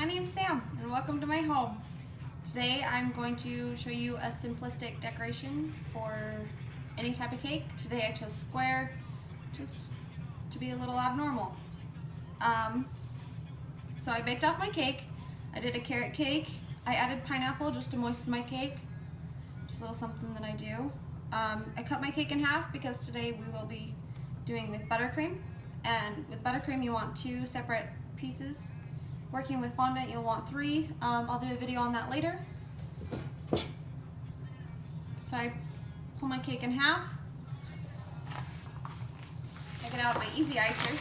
name's Sam and welcome to my home. Today I'm going to show you a simplistic decoration for any type of cake. Today I chose square just to be a little abnormal. So I baked off my cake. I did a carrot cake. I added pineapple just to moisten my cake. Just a little something that I do. I cut my cake in half because today we will be doing with buttercream. And with buttercream you want 2 separate pieces. Working with fondant you'll want 3. I'll do a video on that later. So I pull my cake in half. I get out my easy icer.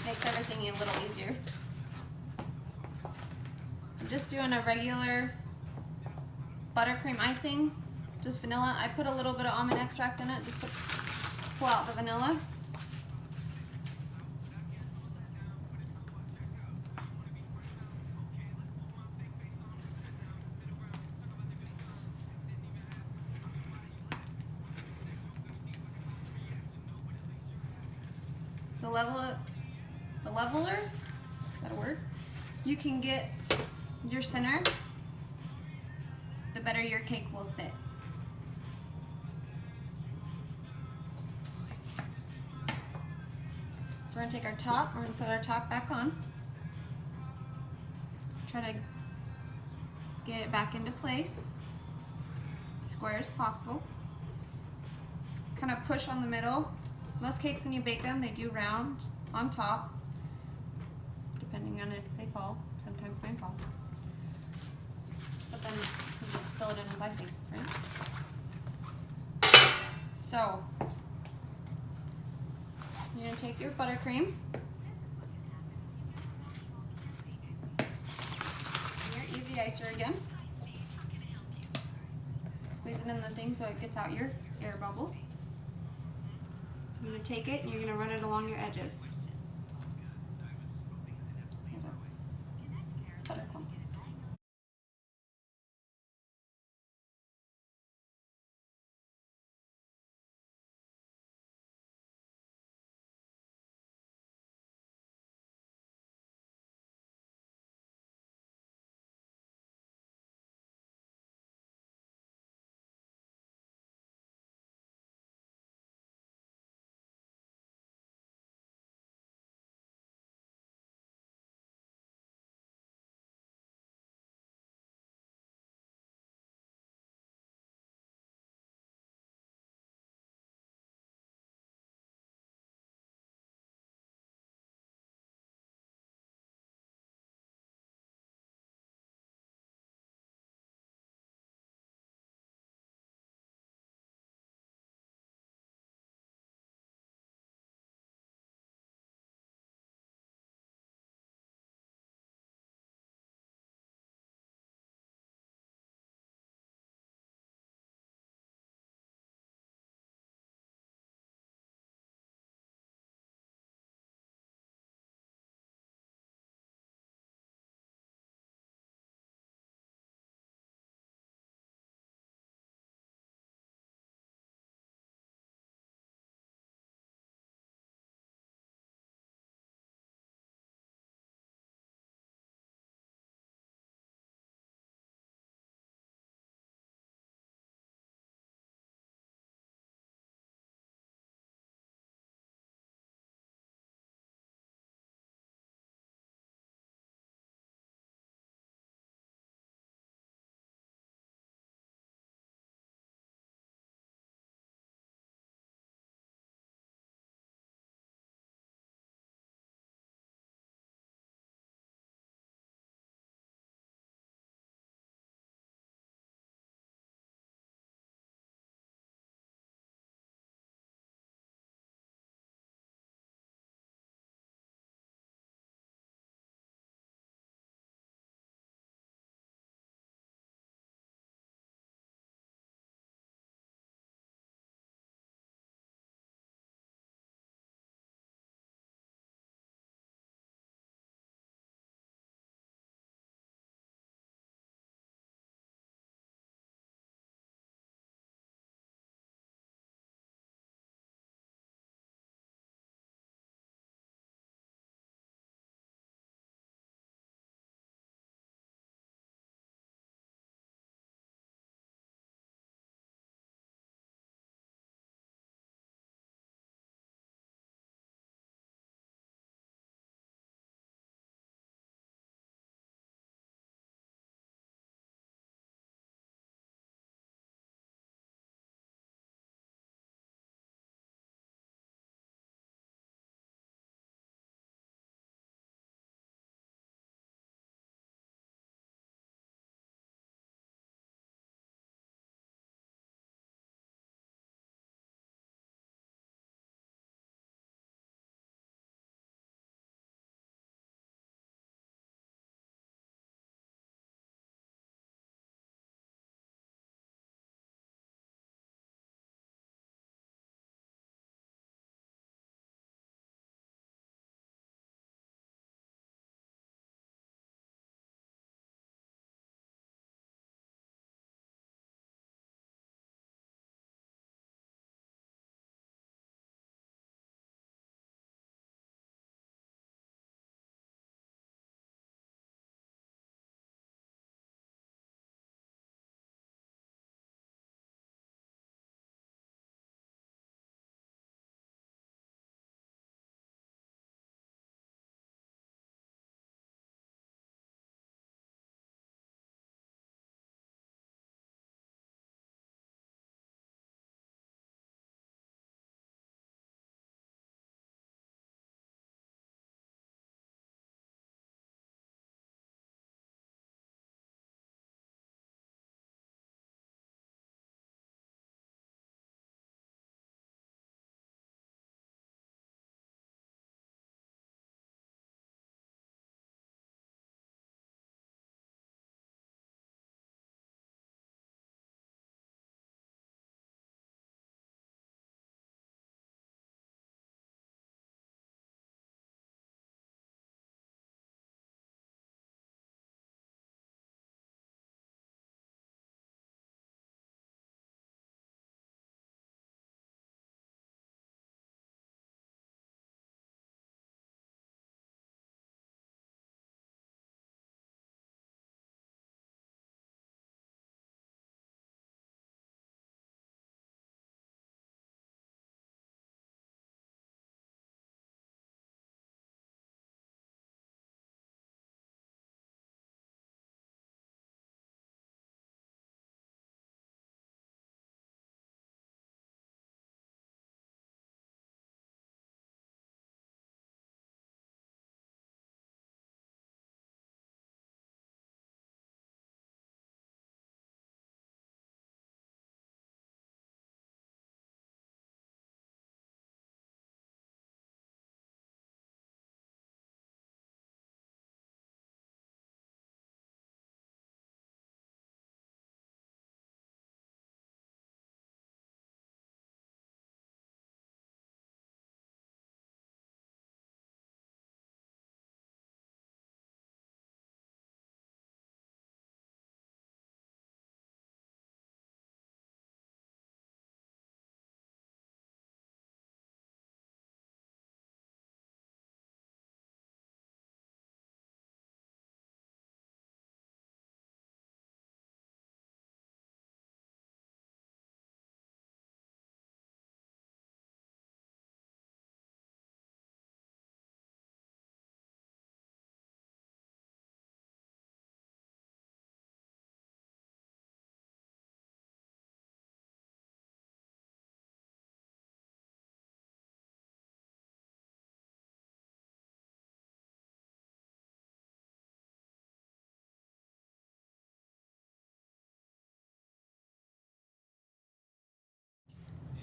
Makes everything a little easier. I'm just doing a regular buttercream icing, just vanilla. I put a little bit of almond extract in it just to pull out the vanilla. The leveler, is that a word? You can get your center, the better your cake will sit. So we're gonna take our top, we're gonna put our top back on. Try to get it back into place, square as possible. Kind of push on the middle. Most cakes when you bake them, they do round on top, depending on if they fall. Sometimes mine fall. But then you just fill it in with icing, right? So, you're gonna take your buttercream, your easy icer again. Squeeze it in the thing so it gets out your air bubbles. You're going to take it and you're going to run it along your edges.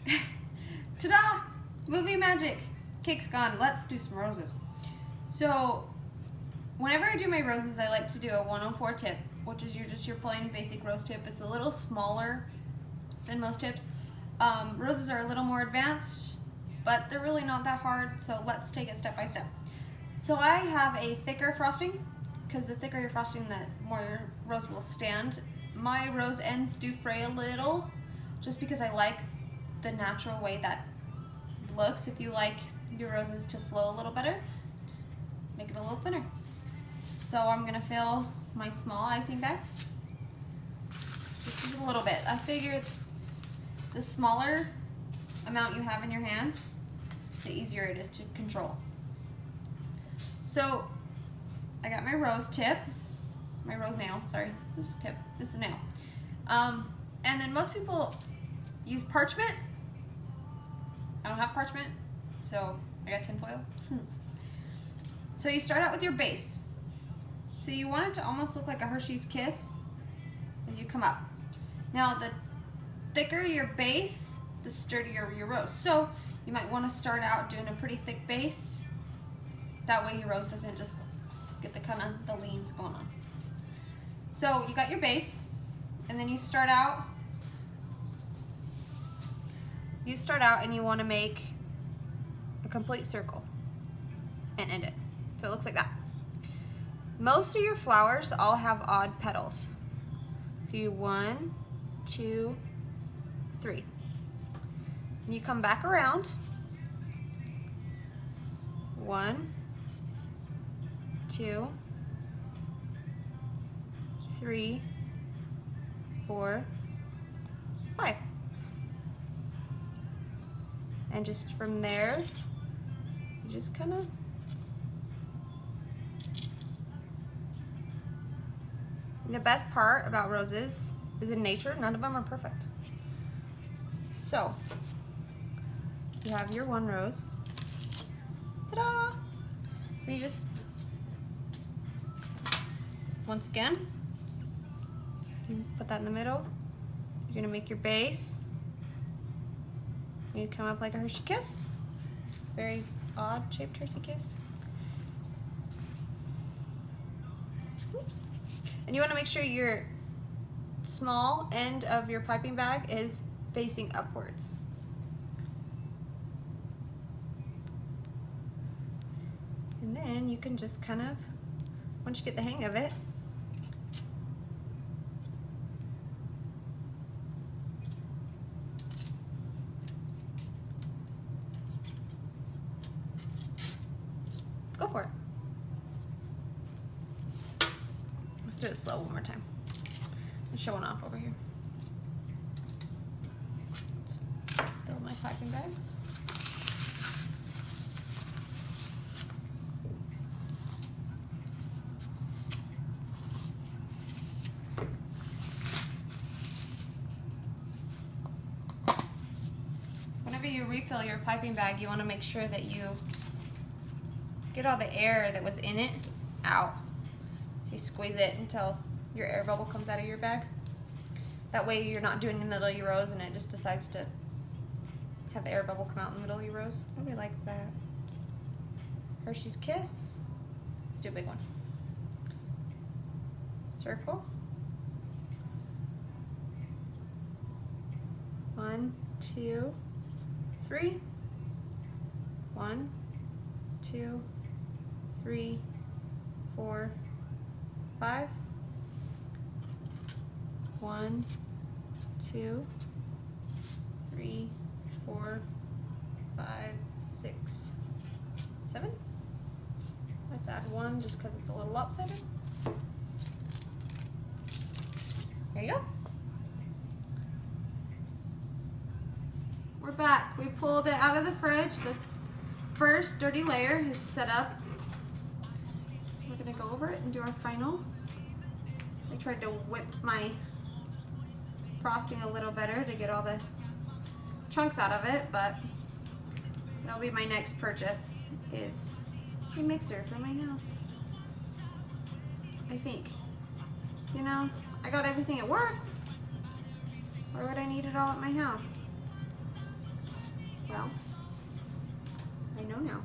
Ta-da! Movie magic. Cake's gone. Let's do some roses. So, whenever I do my roses, I like to do a 104 tip, which is your plain basic rose tip. It's a little smaller than most tips. Roses are a little more advanced, but they're really not that hard, so let's take it step by step. So I have a thicker frosting, because the thicker your frosting, the more your rose will stand. My rose ends do fray a little, just because I like the natural way that looks. If you like your roses to flow a little better, just make it a little thinner. So I'm gonna fill my small icing bag, just a little bit. I figured the smaller amount you have in your hand, the easier it is to control. So I got my rose tip, my rose nail, sorry, this is a tip, this is a nail. And then most people use parchment. I don't have parchment, so I got tinfoil. So you start out with your base. So you want it to almost look like a Hershey's Kiss as you come up. Now the thicker your base, the sturdier your rose. So you might want to start out doing a pretty thick base. That way your rose doesn't just get the kind of the leans going on. So you got your base, and then you start out and you want to make a complete circle and end it. So it looks like that. Most of your flowers all have odd petals. So you 1, 2, 3. And you come back around. 1, 2, 3, 4, 5. And just from there, you just kind of the best part about roses is in nature, none of them are perfect. So, you have your one rose. Ta-da! So you just, once again, you put that in the middle. You're gonna make your base. You come up like a Hershey Kiss. Very odd shaped Hershey Kiss. Oops. And you want to make sure your small end of your piping bag is facing upwards. And then you can just kind of, once you get the hang of it, go for it. Let's do it slow one more time. I'm showing off over here. Let's fill my piping bag. Whenever you refill your piping bag, you want to make sure that you get all the air that was in it out. So you squeeze it until your air bubble comes out of your bag. That way you're not doing the middle of your rose and it just decides to have the air bubble come out in the middle of your rose. Nobody likes that. Hershey's Kiss. Let's do a big one. Circle. 1, 2, 3. 1, 2, 3, 4, 5. 1, 2, 3, 4, 5, 6, 7. Let's add 1 just because it's a little lopsided. There you go. We're back. We pulled it out of the fridge. The first dirty layer is set up. We're gonna go over it and do our final. I tried to whip my frosting a little better to get all the chunks out of it, but that'll be my next purchase, is a mixer for my house. I think. You know, I got everything at work. Why would I need it all at my house? Well, I know now.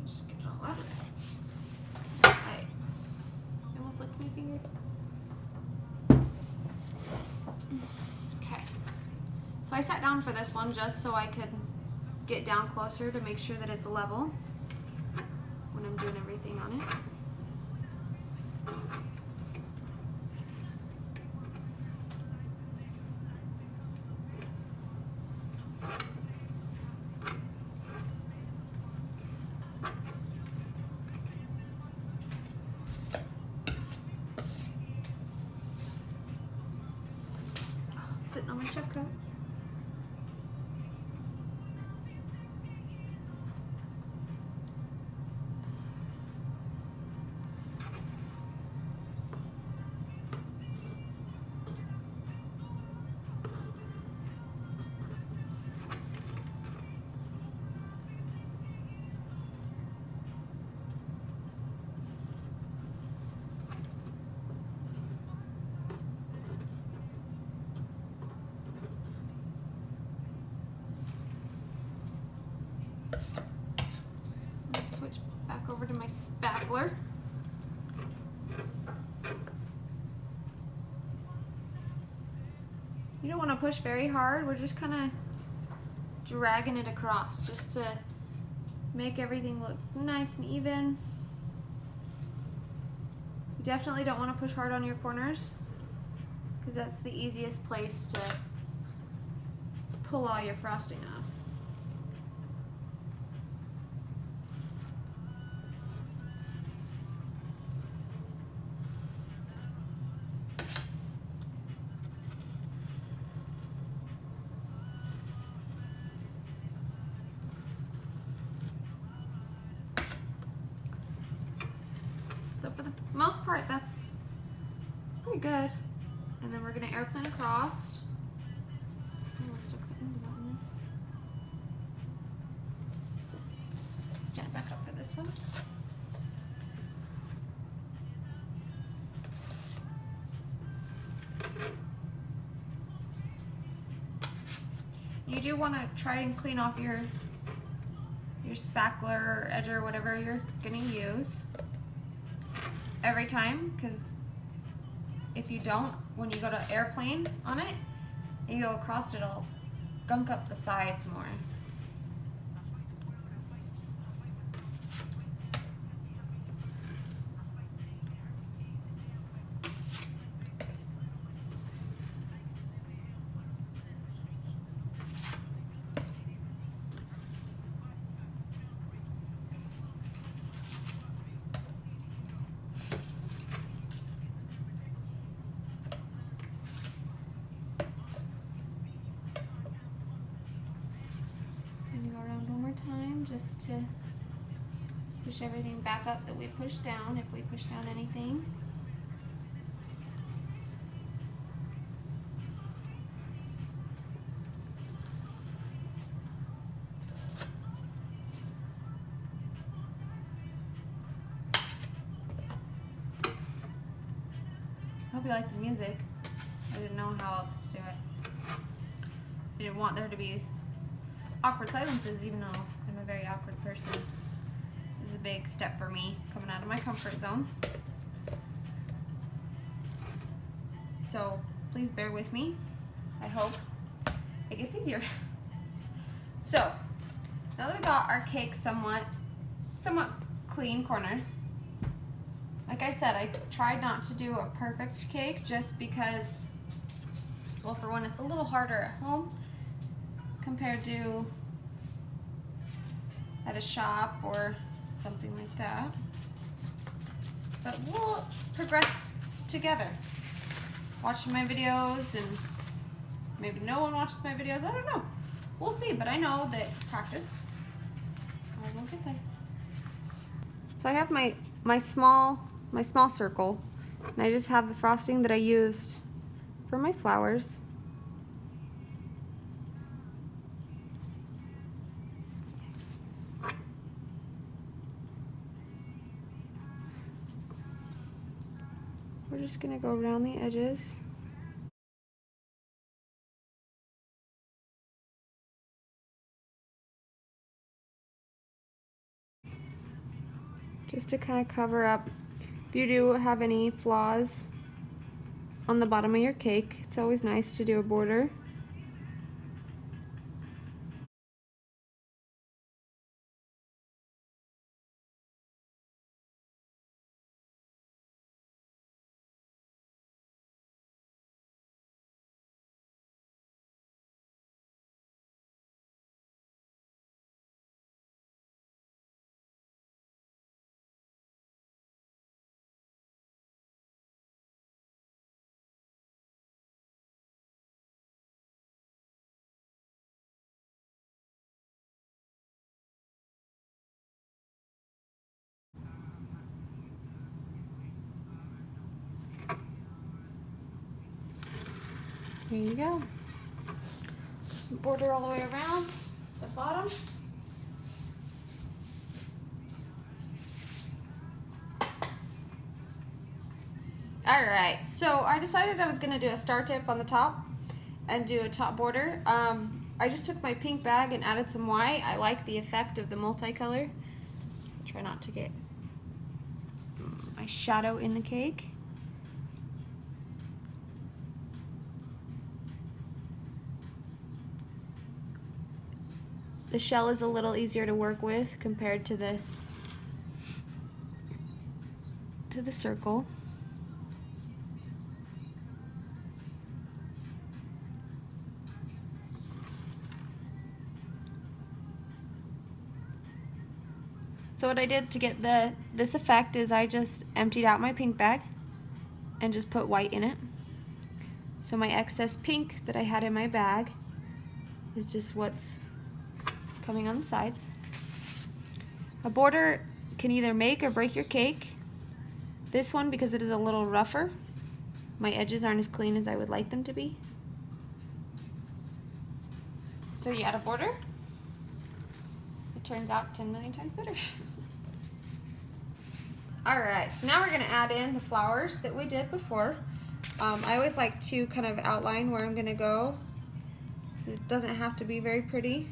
Just get it all out of there. I almost licked my finger. Okay. So I sat down for this one just so I could get down closer to make sure that it's level when I'm doing everything on it. Sitting on my chef coat. Switch back over to my spackler. You don't want to push very hard. We're just kind of dragging it across just to make everything look nice and even. You definitely don't want to push hard on your corners because that's the easiest place to pull all your frosting off. So for the most part, it's pretty good. And then we're gonna airplane across. Let's stick the end of that in there. Stand back up for this one. You do want to try and clean off your spackler or edger or whatever you're gonna use every time, because if you don't, when you go to airplane on it, you go across, it'll gunk up the sides more. Just to push everything back up that we pushed down, if we push down anything. I hope you like the music. I didn't know how else to do it. I didn't want there to be awkward silences, even though I'm a very awkward person. This is a big step for me, coming out of my comfort zone. So please bear with me. I hope it gets easier. So now that we got our cake somewhat clean corners, like I said, I tried not to do a perfect cake just because, well, for one, it's a little harder at home compared to at a shop or something like that. But we'll progress together. Watching my videos, and maybe no one watches my videos, I don't know. We'll see, but I know that practice, I will get there. So I have my small circle, and I just have the frosting that I used for my flowers. We're just gonna go around the edges. Just to kind of cover up. If you do have any flaws on the bottom of your cake, it's always nice to do a border. There you go. Border all the way around the bottom. Alright, so I decided I was going to do a star tip on the top and do a top border. I just took my pink bag and added some white. I like the effect of the multicolor. Try not to get my shadow in the cake. The shell is a little easier to work with compared to the circle. So what I did to get this effect is I just emptied out my pink bag and just put white in it. So my excess pink that I had in my bag is just what's coming on the sides. A border can either make or break your cake. This one, because it is a little rougher, my edges aren't as clean as I would like them to be. So you add a border, it turns out 10 million times better. Alright, so now we're going to add in the flowers that we did before. I always like to kind of outline where I'm going to go. So it doesn't have to be very pretty,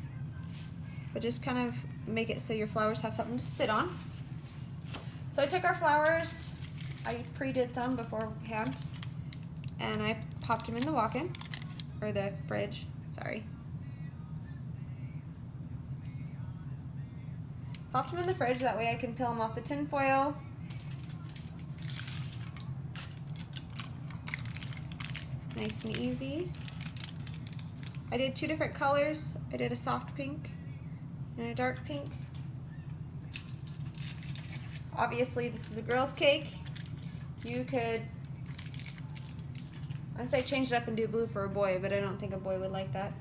but just kind of make it so your flowers have something to sit on. So I took our flowers, I pre-did some beforehand, and I popped them in the walk-in, or the fridge, sorry. Popped them in the fridge, that way I can peel them off the tin foil. Nice and easy. I did two different colors. I did a soft pink and a dark pink. Obviously this is a girl's cake. You could, I'd say change it up and do blue for a boy, but I don't think a boy would like that.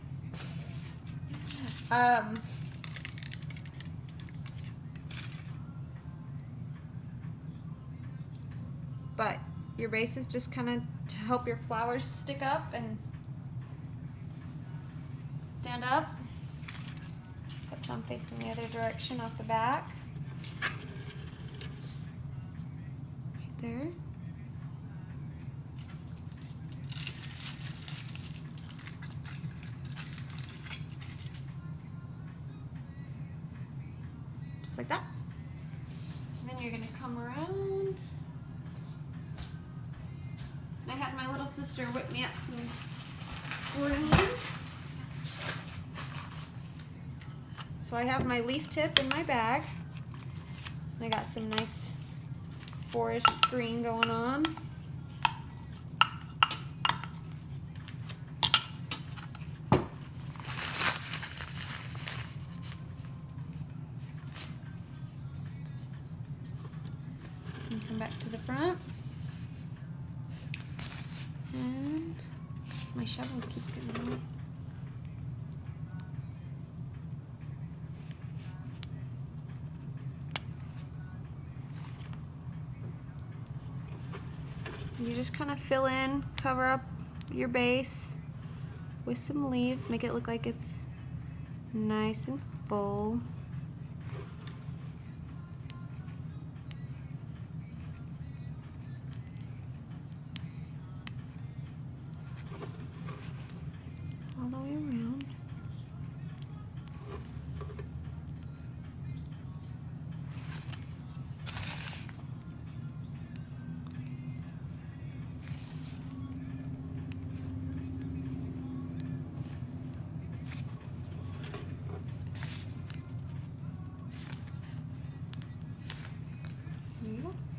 But your base is just kind of to help your flowers stick up and stand up. Put some facing the other direction off the back. Right there. Just like that. And then you're going to come around. And I had my little sister whip me up some green. So I have my leaf tip in my bag. And I got some nice forest green going on. And come back to the front. And my shovel keeps getting in the way. You just kind of fill in, cover up your base with some leaves, make it look like it's nice and full. you go.